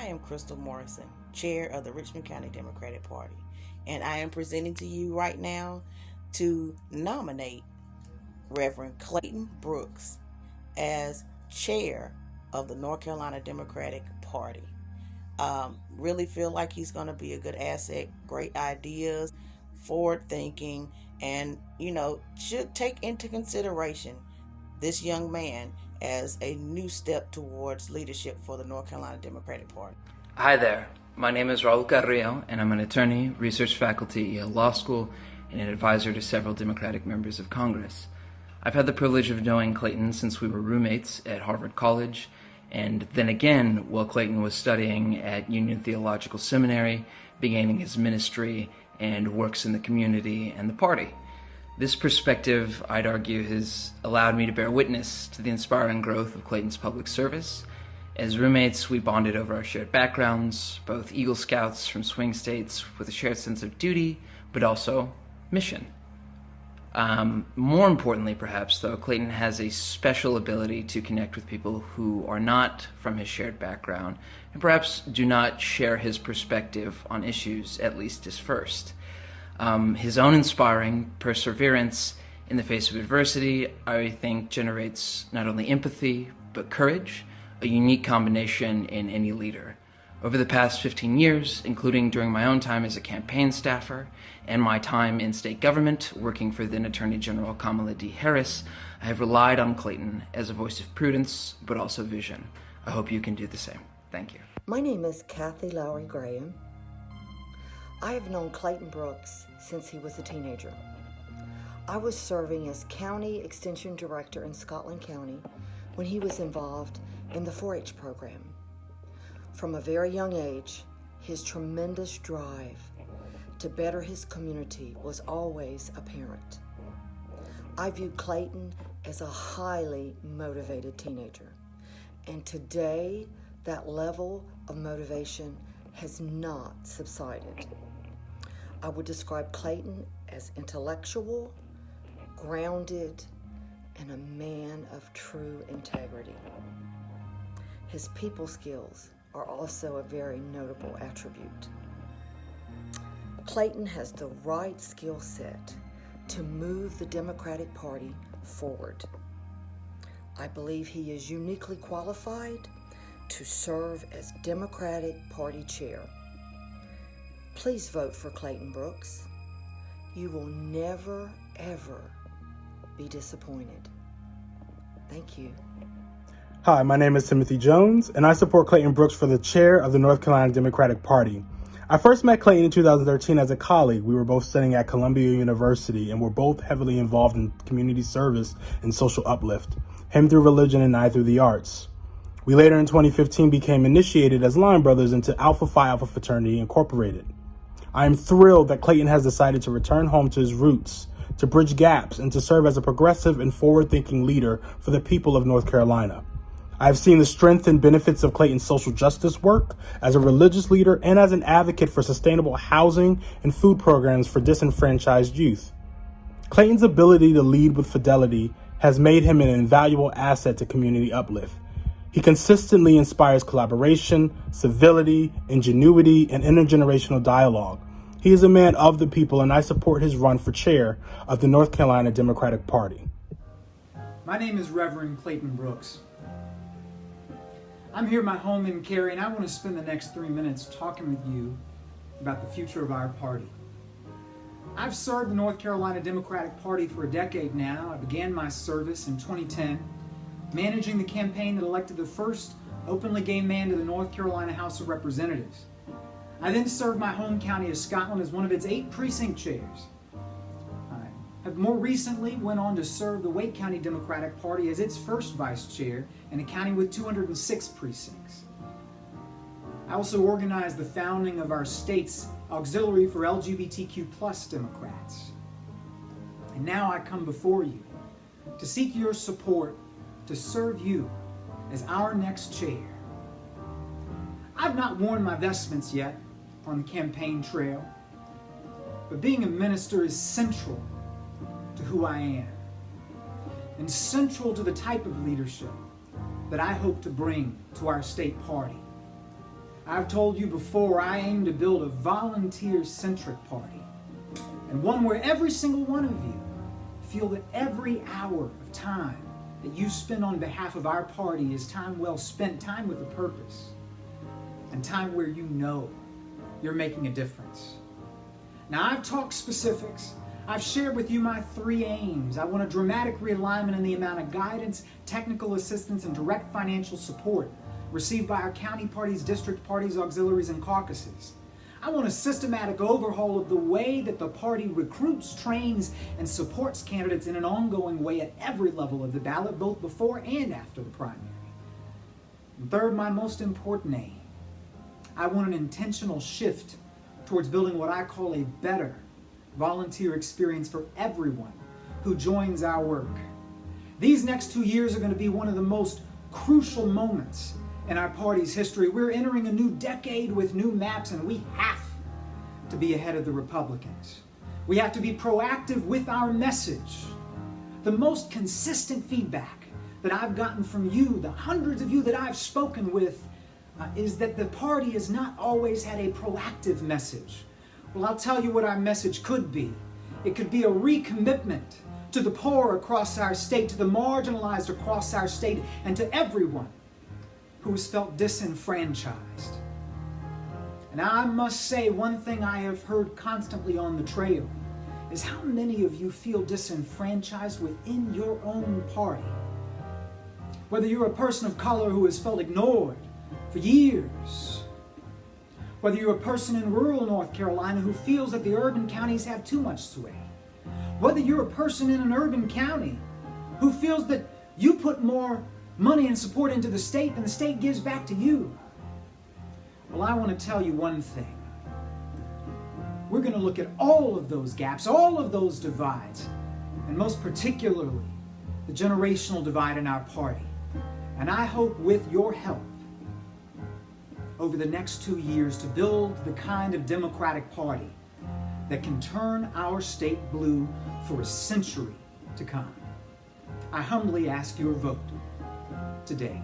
am Crystal Morrison, Chair of the Richmond County Democratic Party, and I am presenting to you right now to nominate Reverend Clayton Brooks as Chair of the North Carolina Democratic Party. Really feel like he's going to be a good asset, great ideas, forward thinking, and should take into consideration this young man as a new step towards leadership for the North Carolina Democratic Party. Hi there, my name is Raul Carrillo, and I'm an attorney, research faculty at Yale Law School, and an advisor to several Democratic members of Congress. I've had the privilege of knowing Clayton since we were roommates at Harvard College, and then again while Clayton was studying at Union Theological Seminary, beginning his ministry and works in the community and the party. This perspective, I'd argue, has allowed me to bear witness to the inspiring growth of Clayton's public service. As roommates, we bonded over our shared backgrounds, both Eagle Scouts from swing states with a shared sense of duty, but also mission. More importantly, perhaps, though, Clayton has a special ability to connect with people who are not from his shared background and perhaps do not share his perspective on issues, at least as first. His own inspiring perseverance in the face of adversity, I think, generates not only empathy, but courage, a unique combination in any leader. Over the past 15 years, including during my own time as a campaign staffer and my time in state government working for then Attorney General Kamala D. Harris, I have relied on Clayton as a voice of prudence, but also vision. I hope you can do the same. Thank you. My name is Kathy Lowry Graham. I have known Clayton Brooks since he was a teenager. I was serving as County Extension Director in Scotland County when he was involved in the 4-H program. From a very young age, his tremendous drive to better his community was always apparent. I view Clayton as a highly motivated teenager, and today that level of motivation has not subsided. I would describe Clayton as intellectual, grounded, and a man of true integrity. His people skills are also a very notable attribute. Clayton has the right skill set to move the Democratic Party forward. I believe he is uniquely qualified to serve as Democratic Party chair. Please vote for Clayton Brooks. You will never, ever be disappointed. Thank you. Hi, my name is Timothy Jones, and I support Clayton Brooks for the chair of the North Carolina Democratic Party. I first met Clayton in 2013 as a colleague. We were both studying at Columbia University and were both heavily involved in community service and social uplift, him through religion and I through the arts. We later in 2015 became initiated as line brothers into Alpha Phi Alpha Fraternity Incorporated. I am thrilled that Clayton has decided to return home to his roots, to bridge gaps, and to serve as a progressive and forward-thinking leader for the people of North Carolina. I have seen the strength and benefits of Clayton's social justice work as a religious leader and as an advocate for sustainable housing and food programs for disenfranchised youth. Clayton's ability to lead with fidelity has made him an invaluable asset to community uplift. He consistently inspires collaboration, civility, ingenuity, and intergenerational dialogue. He is a man of the people, and I support his run for chair of the North Carolina Democratic Party. My name is Reverend Clayton Brooks. I'm here in my home in Cary, and I want to spend the next 3 minutes talking with you about the future of our party. I've served the North Carolina Democratic Party for a decade now. I began my service in 2010, managing the campaign that elected the first openly gay man to the North Carolina House of Representatives. I then served my home county of Scotland as one of its 8 precinct chairs. I have more recently went on to serve the Wake County Democratic Party as its first vice chair in a county with 206 precincts. I also organized the founding of our state's auxiliary for LGBTQ+ Democrats. And now I come before you to seek your support to serve you as our next chair. I've not worn my vestments yet on the campaign trail, but being a minister is central to who I am and central to the type of leadership that I hope to bring to our state party. I've told you before, I aim to build a volunteer-centric party, and one where every single one of you feel that every hour of time that you spend on behalf of our party is time well spent, time with a purpose, and time where you know you're making a difference. Now, I've talked specifics. I've shared with you my 3 aims. I want a dramatic realignment in the amount of guidance, technical assistance, and direct financial support received by our county parties, district parties, auxiliaries, and caucuses. I want a systematic overhaul of the way that the party recruits, trains, and supports candidates in an ongoing way at every level of the ballot, both before and after the primary. And third, my most important aim, I want an intentional shift towards building what I call a better volunteer experience for everyone who joins our work. These next 2 years are going to be one of the most crucial moments in our party's history. We're entering a new decade with new maps, and we have to be ahead of the Republicans. We have to be proactive with our message. The most consistent feedback that I've gotten from you, the hundreds of you that I've spoken with, is that the party has not always had a proactive message. Well, I'll tell you what our message could be. It could be a recommitment to the poor across our state, to the marginalized across our state, and to everyone who has felt disenfranchised. And I must say, one thing I have heard constantly on the trail is how many of you feel disenfranchised within your own party. Whether you're a person of color who has felt ignored for years, whether you're a person in rural North Carolina who feels that the urban counties have too much sway, whether you're a person in an urban county who feels that you put more money and support into the state than the state gives back to you. Well, I want to tell you one thing. We're going to look at all of those gaps, all of those divides, and most particularly the generational divide in our party. And I hope with your help over the next 2 years to build the kind of Democratic Party that can turn our state blue for a century to come. I humbly ask your vote today.